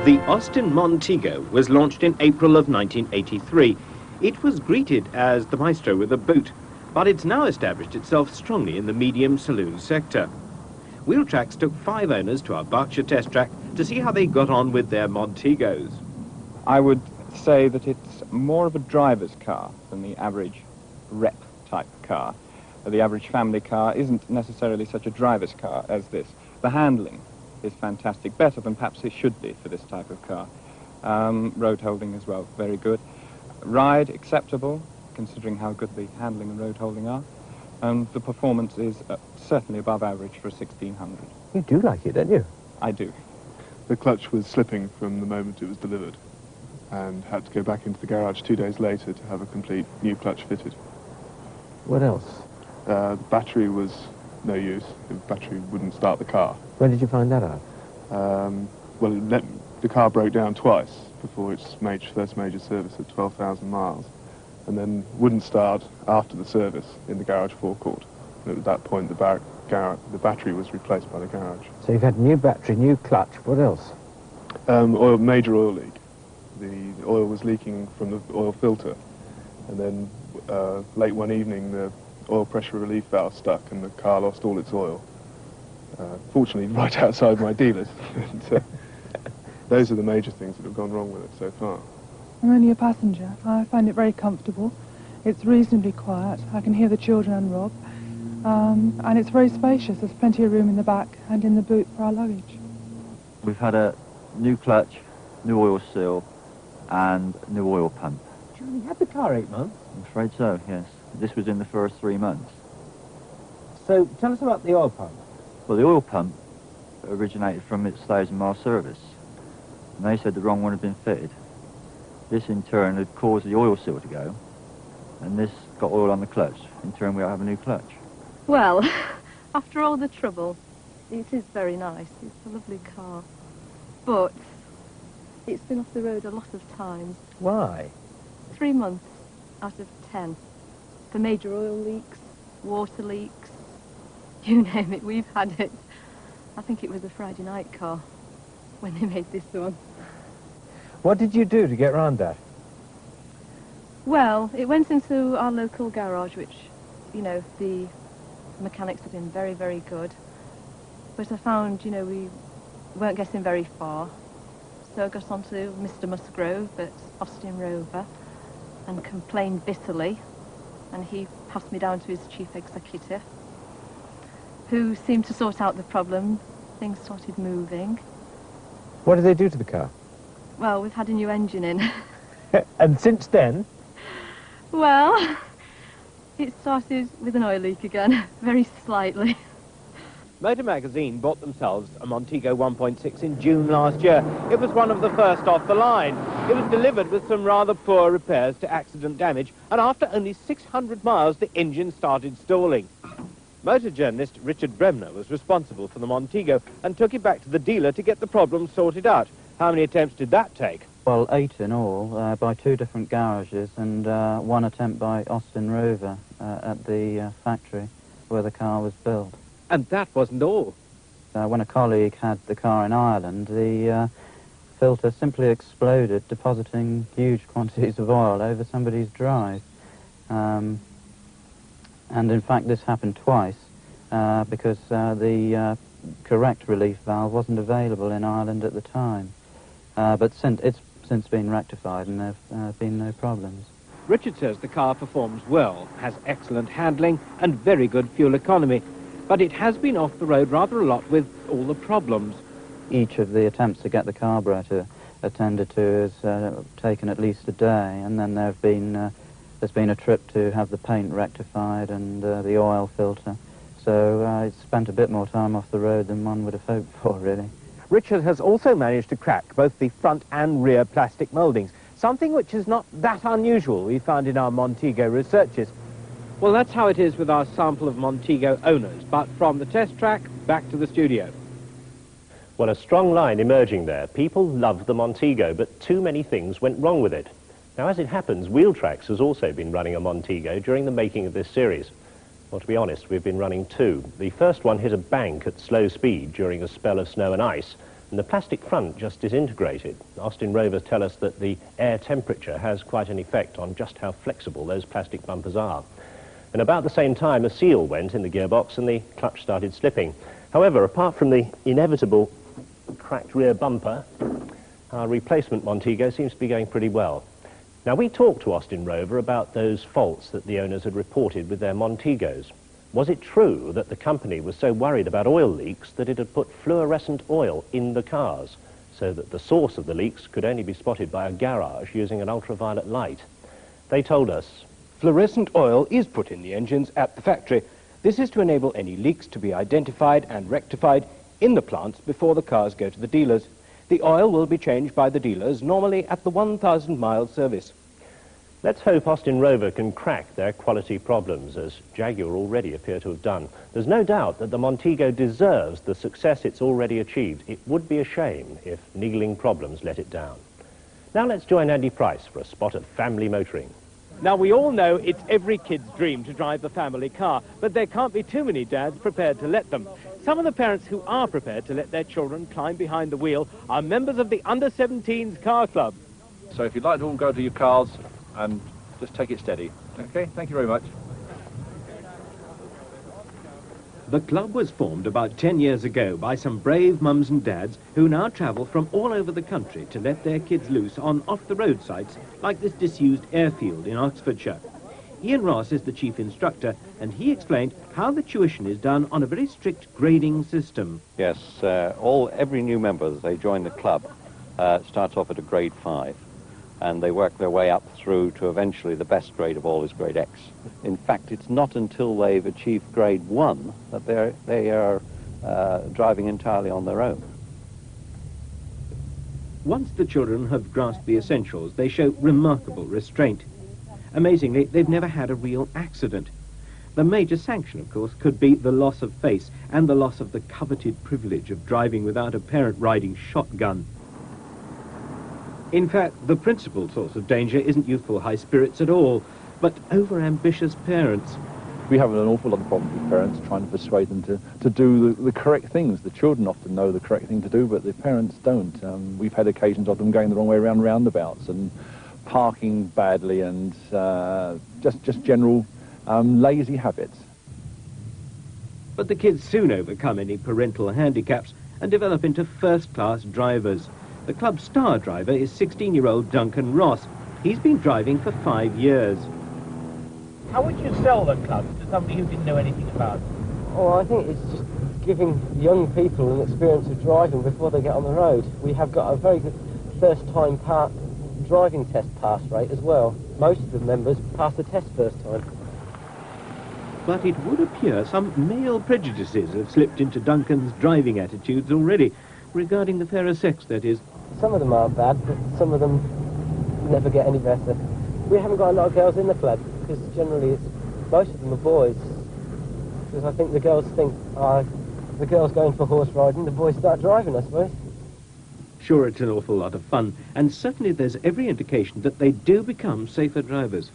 The Austin Montego was launched in April of 1983. It was greeted as the maestro with a boot, but it's now established itself strongly in the medium saloon sector. Wheeltracks took 5 owners to our Berkshire test track to see how they got on with their Montegos. I would say that it's more of a driver's car than the average rep type car. The average family car isn't necessarily such a driver's car as this. The handling is fantastic, better than perhaps it should be for this type of car. Road holding as well, very good. Ride, acceptable, considering how good the handling and road holding are. And the performance is certainly above average for a 1600. You do like it, don't you? I do. The clutch was slipping from the moment it was delivered, and had to go back into the garage 2 days later to have a complete new clutch fitted. What else? The battery was no use. The battery wouldn't start the car. When did you find that out? Well, the car broke down twice before its first major service at 12,000 miles, and then wouldn't start after the service in the garage forecourt. And at that point, the battery was replaced by the garage. So you've had new battery, new clutch. What else? Major oil leak. The oil was leaking from the oil filter, and then late one evening the oil pressure relief valve stuck and the car lost all its oil. Fortunately, right outside my dealer's. And, those are the major things that have gone wrong with it so far. I'm only a passenger. I find it very comfortable. It's reasonably quiet. I can hear the children and Rob. And it's very spacious. There's plenty of room in the back and in the boot for our luggage. We've had a new clutch, new oil seal, and new oil pump. You only had the car 8 months? I'm afraid so, yes. This was in the first 3 months. So tell us about the oil pump. Well, the oil pump originated from its 1,000-mile service. And they said the wrong one had been fitted. This, in turn, had caused the oil seal to go. And this got oil on the clutch. In turn, we have a new clutch. Well, after all the trouble, it is very nice. It's a lovely car. But it's been off the road a lot of times. Why? 3 months out of 10. For major oil leaks, water leaks, you name it, we've had it. I think it was a Friday night car when they made this one. What did you do to get round that? Well, it went into our local garage, which, you know, the mechanics had been very, very good. But I found, you know, we weren't getting very far. So I got on to Mr. Musgrove at Austin Rover and complained bitterly. And he passed me down to his chief executive, who seemed to sort out the problem. Things started moving. What did they do to the car? Well, we've had a new engine in. And since then? Well, it started with an oil leak again, very slightly. Motor Magazine bought themselves a Montego 1.6 in June last year. It was one of the first off the line. It was delivered with some rather poor repairs to accident damage, and after only 600 miles, the engine started stalling. Motor journalist Richard Bremner was responsible for the Montego and took it back to the dealer to get the problem sorted out. How many attempts did that take? Well, 8 in all, by 2 different garages, and 1 attempt by Austin Rover at the factory where the car was built. And that wasn't all. When a colleague had the car in Ireland, the filter simply exploded, depositing huge quantities of oil over somebody's drive. And in fact, this happened twice because the correct relief valve wasn't available in Ireland at the time. But it's since been rectified and there have been no problems. Richard says the car performs well, has excellent handling and very good fuel economy, but it has been off the road rather a lot with all the problems. Each of the attempts to get the carburetor attended to has taken at least a day, and then there's been a trip to have the paint rectified and the oil filter. So it's spent a bit more time off the road than one would have hoped for, really. Richard has also managed to crack both the front and rear plastic mouldings, something which is not that unusual, we found in our Montego researches. Well, that's how it is with our sample of Montego owners, but from the test track, back to the studio. Well, a strong line emerging there. People loved the Montego, but too many things went wrong with it. Now, as it happens, Wheeltracks has also been running a Montego during the making of this series. Well, to be honest, we've been running 2. The first one hit a bank at slow speed during a spell of snow and ice, and the plastic front just disintegrated. Austin Rovers tell us that the air temperature has quite an effect on just how flexible those plastic bumpers are. And about the same time, a seal went in the gearbox and the clutch started slipping. However, apart from the inevitable cracked rear bumper, our replacement Montego seems to be going pretty well. Now, we talked to Austin Rover about those faults that the owners had reported with their Montegos. Was it true that the company was so worried about oil leaks that it had put fluorescent oil in the cars, so that the source of the leaks could only be spotted by a garage using an ultraviolet light? They told us, fluorescent oil is put in the engines at the factory. This is to enable any leaks to be identified and rectified in the plants before the cars go to the dealers. The oil will be changed by the dealers, normally at the 1,000-mile service. let's hope Austin Rover can crack their quality problems, as Jaguar already appear to have done. There's no doubt that the Montego deserves the success it's already achieved. It would be a shame if niggling problems let it down. Now let's join Andy Price for a spot of family motoring. Now, we all know it's every kid's dream to drive a family car, but there can't be too many dads prepared to let them. Some of the parents who are prepared to let their children climb behind the wheel are members of the Under-17s Car Club. So if you'd like to all go to your cars and just take it steady. Okay, thank you very much. The club was formed about 10 years ago by some brave mums and dads who now travel from all over the country to let their kids loose on off-the-road sites like this disused airfield in Oxfordshire. Ian Ross is the chief instructor, and he explained how the tuition is done on a very strict grading system. Yes, every new member as they join the club starts off at a grade 5, and they work their way up through to eventually the best grade of all is grade X. In fact, it's not until they've achieved grade 1 that they are driving entirely on their own. Once the children have grasped the essentials, they show remarkable restraint. Amazingly, they've never had a real accident. The major sanction, of course, could be the loss of face and the loss of the coveted privilege of driving without a parent riding shotgun. In fact, the principal source of danger isn't youthful high spirits at all, but over-ambitious parents. We have an awful lot of problems with parents trying to persuade them to do the correct things. The children often know the correct thing to do, but the parents don't. We've had occasions of them going the wrong way around roundabouts and parking badly and just general lazy habits. But the kids soon overcome any parental handicaps and develop into first-class drivers. The club's star driver is 16-year-old Duncan Ross. He's been driving for 5 years. How would you sell the club to somebody who didn't know anything about it? Oh, I think it's just giving young people an experience of driving before they get on the road. We have got a very good first-time driving test pass rate as well. Most of the members pass the test first time. But it would appear some male prejudices have slipped into Duncan's driving attitudes already, regarding the fairer sex, that is. Some of them aren't bad, but some of them never get any better. We haven't got a lot of girls in the club, because generally most of them are boys. Because I think the girls think, the girls going for horse riding, the boys start driving, I suppose. Sure, it's an awful lot of fun, and certainly there's every indication that they do become safer drivers.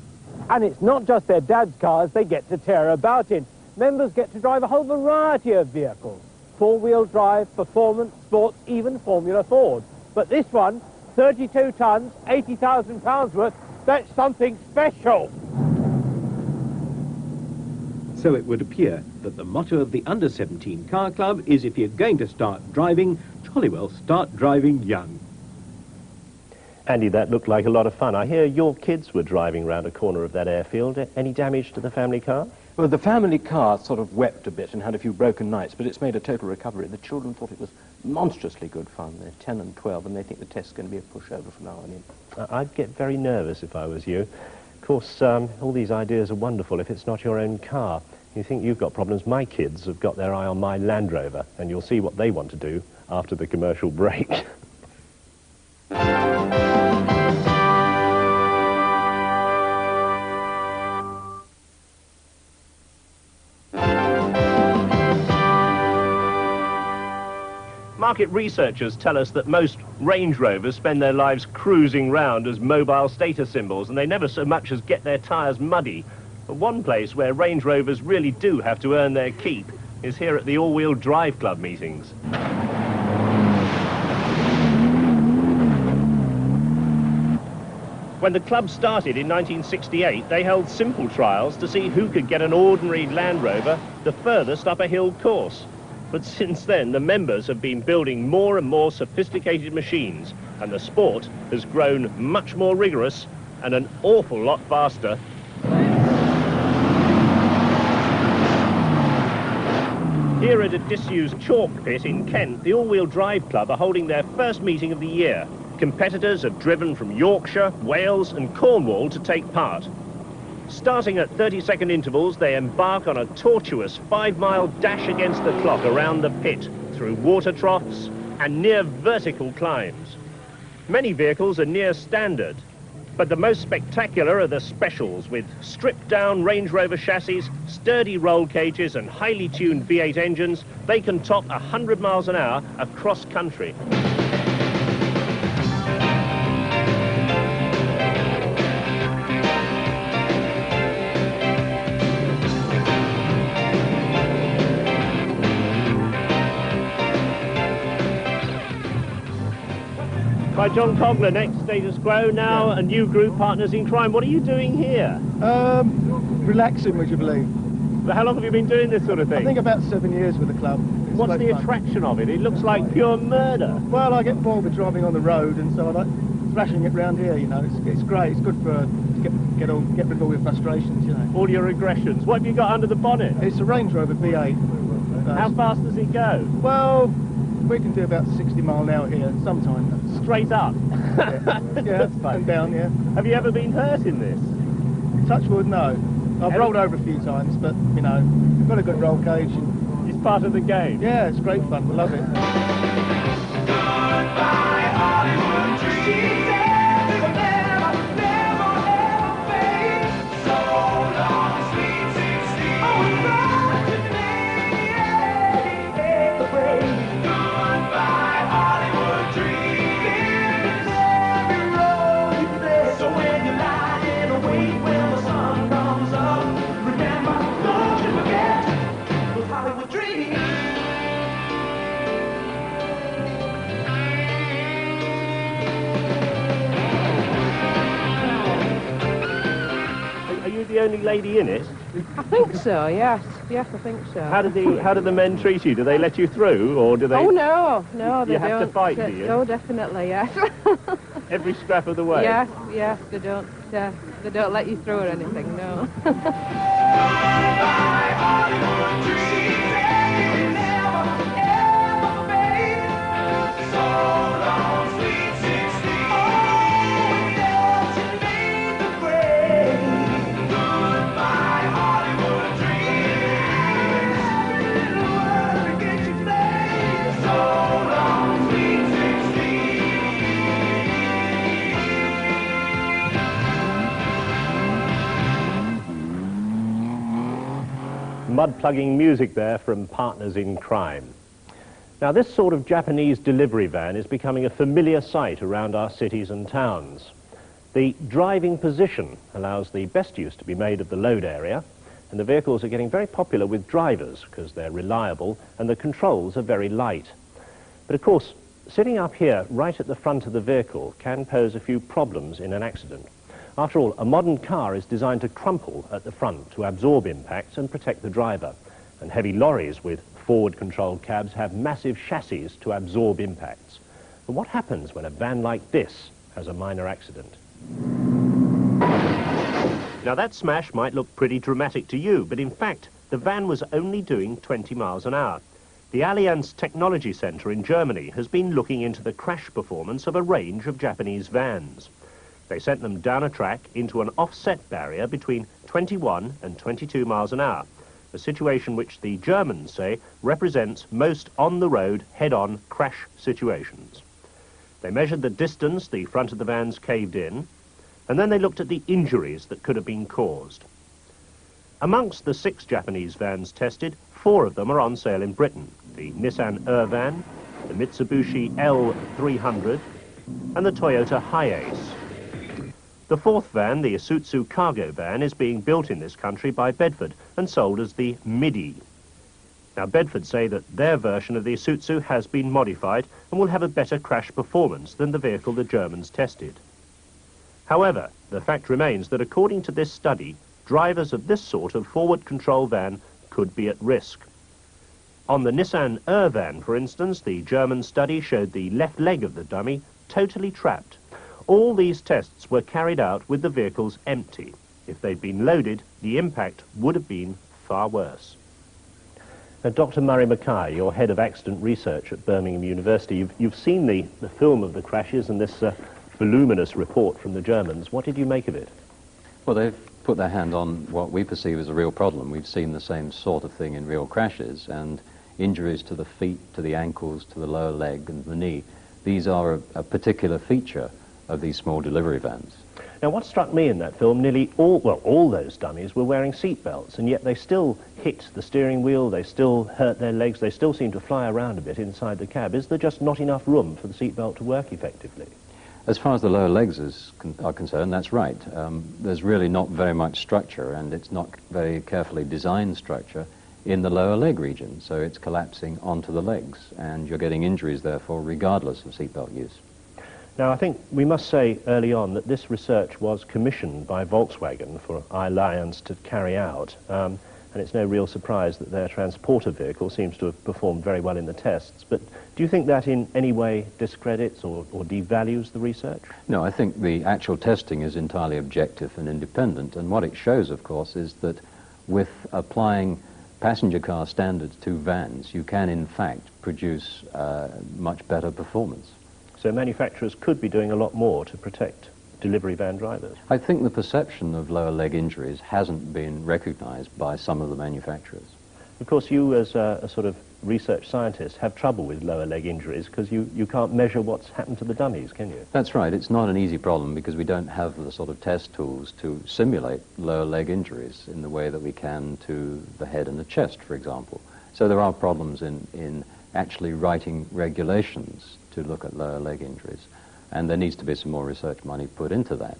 And it's not just their dad's cars they get to tear about in. Members get to drive a whole variety of vehicles. Four-wheel drive, performance, sports, even Formula Ford. But this one, 32 tons, 80,000 pounds worth, that's something special. So it would appear that the motto of the Under-17 Car Club is, if you're going to start driving, jolly well start driving young. Andy, that looked like a lot of fun. I hear your kids were driving round a corner of that airfield. Any damage to the family car? Well, the family car sort of wept a bit and had a few broken nights, but it's made a total recovery. The children thought it was monstrously good fun. They're 10 and 12, and they think the test's going to be a pushover from now on in. I'd get very nervous if I was you. Of course, all these ideas are wonderful if it's not your own car. You think you've got problems. My kids have got their eye on my Land Rover, and you'll see what they want to do after the commercial break. Market researchers tell us that most Range Rovers spend their lives cruising round as mobile status symbols, and they never so much as get their tyres muddy. But one place where Range Rovers really do have to earn their keep is here at the All-Wheel Drive Club meetings. When the club started in 1968, they held simple trials to see who could get an ordinary Land Rover the furthest up a hill course. But since then, the members have been building more and more sophisticated machines, and the sport has grown much more rigorous and an awful lot faster. Here at a disused chalk pit in Kent, the All-Wheel Drive Club are holding their first meeting of the year. Competitors have driven from Yorkshire, Wales and Cornwall to take part. Starting at 30-second intervals, they embark on a tortuous 5-mile dash against the clock around the pit, through water troughs and near vertical climbs. Many vehicles are near standard, but the most spectacular are the specials, with stripped-down Range Rover chassis, sturdy roll cages and highly tuned V8 engines. They can top 100 miles an hour across country. By John Cogler, next Status Quo, now a new group, Partners in Crime. What are you doing here? Relaxing, would you believe? How long have you been doing this sort of thing? I think about 7 years with the club. It's What's the fun. attraction of it? It looks like pure murder. Well, I get bored with driving on the road, and so I like thrashing it round here, you know. It's great. It's good for to get rid of all your frustrations, you know. All your aggressions. What have you got under the bonnet? It's a Range Rover V8. How fast does it go? Well, we can do about 60 mile an hour here, sometimes. Straight up? Yeah, and down, yeah. Have you ever been hurt in this? Touch wood, no. I've rolled over a few times, but, you know, we've got a good roll cage. And it's part of the game? Yeah, it's great fun. We love it. Goodbye, Hollywood dreams. They will never, never, ever fade. So long, sweet 16. Oh, God, goodbye, Hollywood dreams. Every road you play. So when you're lying awake, when the sun comes up, remember, don't you forget those Hollywood dreams. Are you the only lady in it? I think so, yes. Yes, I think so. How do the men treat you? Do they let you through, or do they... Oh, no, they don't. You have to fight, do you? Oh, definitely, yes. Every scrap of the way? Yes, yes, they don't let you through or anything, no. Mud-plugging music there from Partners in Crime. Now, this sort of Japanese delivery van is becoming a familiar sight around our cities and towns. The driving position allows the best use to be made of the load area, and the vehicles are getting very popular with drivers because they're reliable and the controls are very light. But of course, sitting up here right at the front of the vehicle can pose a few problems in an accident. After all, a modern car is designed to crumple at the front to absorb impacts and protect the driver. And heavy lorries with forward-controlled cabs have massive chassis to absorb impacts. But what happens when a van like this has a minor accident? Now, that smash might look pretty dramatic to you, but in fact, the van was only doing 20 miles an hour. The Allianz Technology Center in Germany has been looking into the crash performance of a range of Japanese vans. They sent them down a track into an offset barrier between 21 and 22 miles an hour, a situation which the Germans say represents most on-the-road, head-on crash situations. They measured the distance the front of the vans caved in, and then they looked at the injuries that could have been caused. Amongst the 6 Japanese vans tested, 4 of them are on sale in Britain: the Nissan Urvan, the Mitsubishi L300, and the Toyota Hiace. The 4th van, the Isuzu cargo van, is being built in this country by Bedford and sold as the Midi. Now, Bedford say that their version of the Isuzu has been modified and will have a better crash performance than the vehicle the Germans tested. However, the fact remains that according to this study, drivers of this sort of forward control van could be at risk. On the Nissan van, for instance, the German study showed the left leg of the dummy totally trapped. All these tests were carried out with the vehicles empty. If they'd been loaded, the impact would have been far worse. Now, Dr. Murray Mackay, you're head of accident research at Birmingham University. You've seen the film of the crashes and this voluminous report from the Germans. What did you make of it? Well, they've put their hand on what we perceive as a real problem. We've seen the same sort of thing in real crashes, and injuries to the feet, to the ankles, to the lower leg and the knee. These are a particular feature of these small delivery vans. Now, what struck me in that film, nearly all those dummies were wearing seat belts, and yet they still hit the steering wheel, they still hurt their legs, they still seem to fly around a bit inside the cab. Is there just not enough room for the seat belt to work effectively? As far as the lower legs are concerned, that's right. There's really not very much structure, and it's not very carefully designed structure in the lower leg region, so it's collapsing onto the legs, and you're getting injuries, therefore, regardless of seatbelt use. Now, I think we must say early on that this research was commissioned by Volkswagen for Allianz to carry out, and it's no real surprise that their transporter vehicle seems to have performed very well in the tests. But do you think that in any way discredits or devalues the research? No, I think the actual testing is entirely objective and independent, and what it shows, of course, is that with applying passenger car standards to vans, you can, in fact, produce much better performance. So manufacturers could be doing a lot more to protect delivery van drivers. I think the perception of lower leg injuries hasn't been recognized by some of the manufacturers. Of course, you as a sort of research scientist have trouble with lower leg injuries because you can't measure what's happened to the dummies, can you? That's right. It's not an easy problem because we don't have the sort of test tools to simulate lower leg injuries in the way that we can to the head and the chest, for example. So there are problems in actually writing regulations to look at lower leg injuries, and there needs to be some more research money put into that.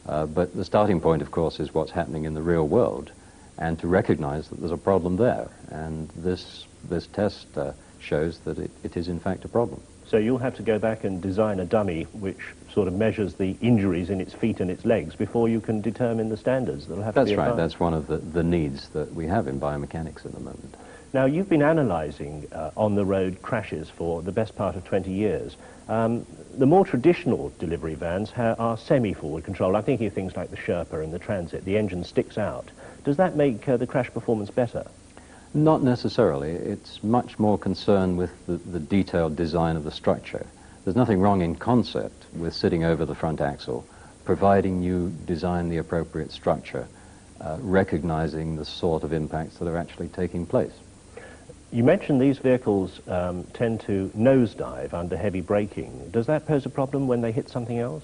But the starting point, of course, is what's happening in the real world, and to recognize that there's a problem there, and this test shows that it is in fact a problem. So you'll have to go back and design a dummy which sort of measures the injuries in its feet and its legs before you can determine the standards that'll have to be applied. That's right. That's one of the needs that we have in biomechanics at the moment. Now, you've been analysing on-the-road crashes for the best part of 20 years. The more traditional delivery vans are semi-forward control. I'm thinking of things like the Sherpa and the Transit. The engine sticks out. Does that make the crash performance better? Not necessarily. It's much more concerned with the detailed design of the structure. There's nothing wrong in concept with sitting over the front axle, providing you design the appropriate structure, recognizing the sort of impacts that are actually taking place. You mentioned these vehicles tend to nosedive under heavy braking. Does that pose a problem when they hit something else?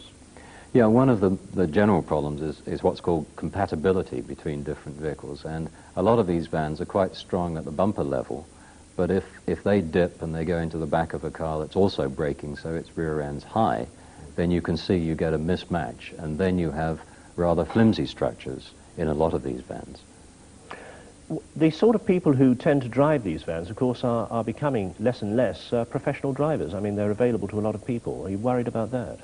Yeah, one of the general problems is what's called compatibility between different vehicles, and a lot of these vans are quite strong at the bumper level, but if they dip and they go into the back of a car that's also braking so its rear end's high, then you can see you get a mismatch, and then you have rather flimsy structures in a lot of these vans. The sort of people who tend to drive these vans, of course, are becoming less and less professional drivers. I mean, they're available to a lot of people. Are you worried about that?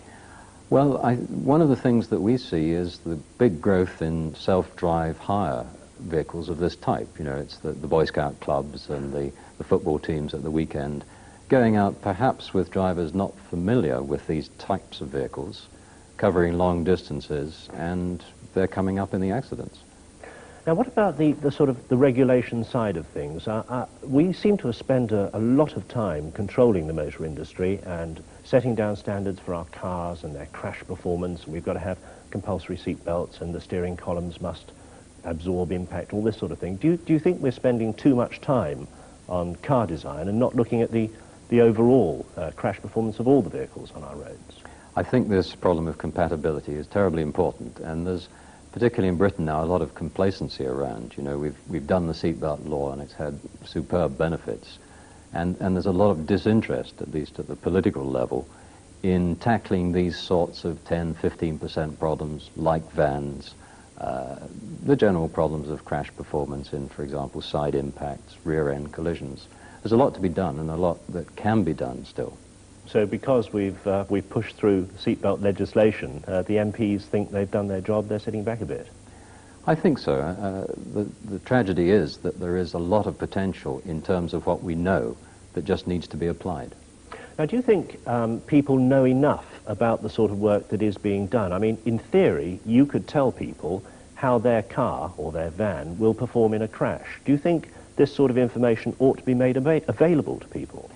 Well, one of the things that we see is the big growth in self-drive hire vehicles of this type. You know, it's the Boy Scout clubs and the football teams at the weekend, going out perhaps with drivers not familiar with these types of vehicles, covering long distances, and they're coming up in the accidents. Now, what about the sort of the regulation side of things? We seem to have spent a lot of time controlling the motor industry and setting down standards for our cars and their crash performance. We've got to have compulsory seat belts, and the steering columns must absorb impact, all this sort of thing. Do you think we're spending too much time on car design and not looking at the overall crash performance of all the vehicles on our roads? I think this problem of compatibility is terribly important, and there's, particularly in Britain now, a lot of complacency around. You know, we've done the seatbelt law and it's had superb benefits, and there's a lot of disinterest, at least at the political level, in tackling these sorts of 10-15% problems like vans, the general problems of crash performance in, for example, side impacts, rear end collisions. There's a lot to be done and a lot that can be done still. So because we've pushed through seatbelt legislation, the MPs think they've done their job, they're sitting back a bit. I think so. The tragedy is that there is a lot of potential in terms of what we know that just needs to be applied. Now, do you think people know enough about the sort of work that is being done? I mean, in theory, you could tell people how their car or their van will perform in a crash. Do you think this sort of information ought to be made available to people?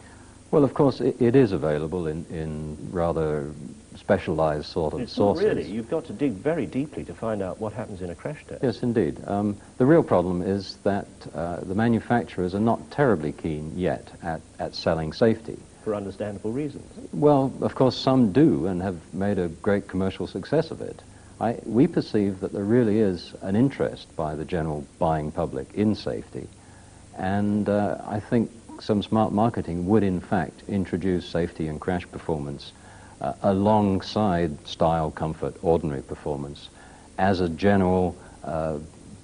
Well, of course, it is available in rather specialized sort of sources. Not really. You've got to dig very deeply to find out what happens in a crash test. Yes, indeed. The real problem is that the manufacturers are not terribly keen yet at selling safety. For understandable reasons. Well, of course, some do and have made a great commercial success of it. We perceive that there really is an interest by the general buying public in safety, and I think some smart marketing would in fact introduce safety and crash performance alongside style, comfort, ordinary performance as a general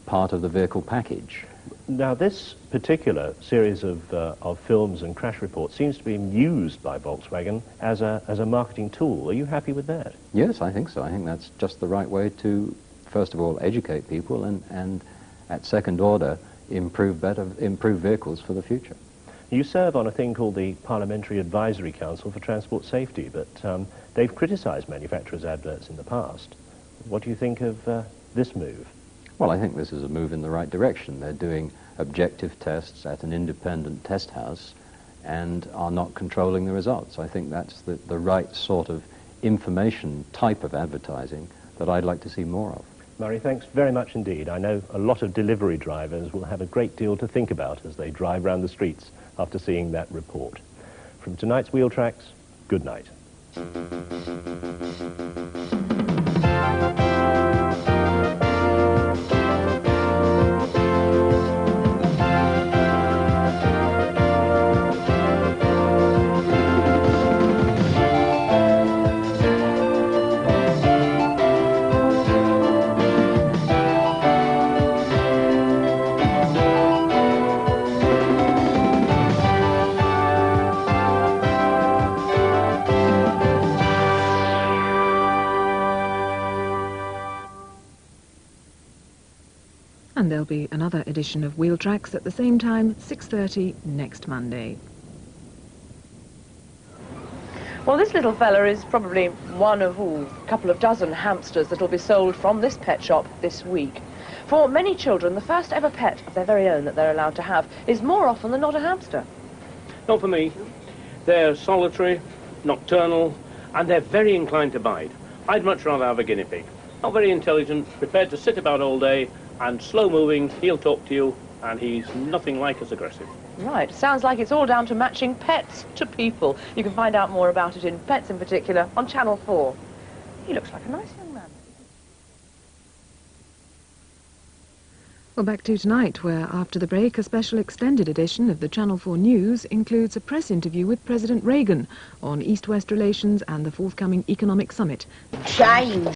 part of the vehicle package. Now, this particular series of films and crash reports seems to be used by Volkswagen as a marketing tool. Are you happy with that? Yes, I think so. I think that's just the right way to, first of all, educate people and at second order, improve vehicles for the future. You serve on a thing called the Parliamentary Advisory Council for Transport Safety, but they've criticised manufacturers' adverts in the past. What do you think of this move? Well, I think this is a move in the right direction. They're doing objective tests at an independent test house and are not controlling the results. I think that's the right sort of information type of advertising that I'd like to see more of. Murray, thanks very much indeed. I know a lot of delivery drivers will have a great deal to think about as they drive around the streets after seeing that report. From tonight's Wheeltracks, good night. And there'll be another edition of Wheeltracks at the same time, 6:30 next Monday. Well, this little fella is probably one of a couple of dozen hamsters that will be sold from this pet shop this week. For many children, the first ever pet of their very own that they're allowed to have is more often than not a hamster. Not for me. They're solitary, nocturnal, and they're very inclined to bite. I'd much rather have a guinea pig. Not very intelligent, prepared to sit about all day, and slow-moving. He'll talk to you, and he's nothing like as aggressive. Right, sounds like it's all down to matching pets to people. You can find out more about it in Pets in particular on Channel 4. He looks like a nice young man. Well, back to tonight, where after the break, a special extended edition of the Channel 4 News includes a press interview with President Reagan on East-West relations and the forthcoming economic summit. Change